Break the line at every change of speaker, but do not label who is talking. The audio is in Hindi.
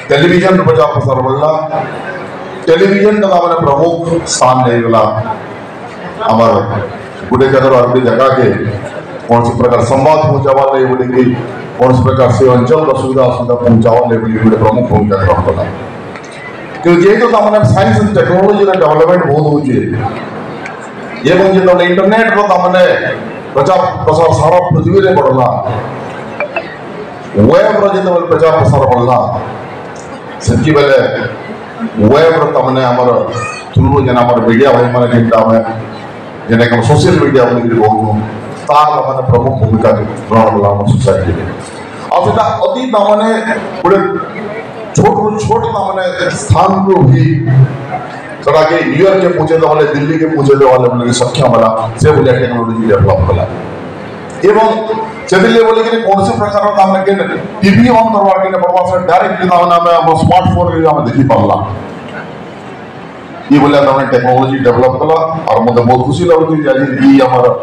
टेलीविजन प्रचार प्रसार बढ़ला टेलीविजन का मैंने प्रमुख स्थान नहीं गला हमार गुड़े जगह और गुड़े जगह के कौन सी प्रकार संवाद पहुंचावा ले बोले कि कौन सी प्रकार से अंचल सुविधा पहुंचावा ले बोले गुड़े प्रमुख भूमिका ग्रहण कला क्योंकि जेहेतु मैंने साइंस एंड टेक्नोलॉजी का डेवलपमेंट बहुत होचे एवं जो इंटरनेट रो मैंने प्रचार प्रसार सारा पृथ्वी रे बढ़ला वेब रो जो प्रचार प्रसार बढ़ला सच्ची बेले वेब रो तमने हमर थ्रू जेना हमर मीडिया भाई माने जिनका में जेना हम सोशल मीडिया बोली कहू तार माने प्रमुख भूमिका ग्रहण कला हमर सोसाइटी में और सेटा अति तमने पुरे छोट माने स्थान को भी सदा के न्यूयॉर्क के पहुंचे वाले दिल्ली के पहुंचे वाले बोले सक्षम वाला से बोले टेक्नोलॉजी डेवलप कला एवं चलिए बोले कि कौन से प्रकार का हमने के टीवी ऑन करवा के बड़वा से डायरेक्ट ना हम स्मार्टफोन रे हम देखि पाला ये बोले हमने टेक्नोलॉजी डेवलप कला और मुझे बहुत खुशी लगती है आज ये हमारा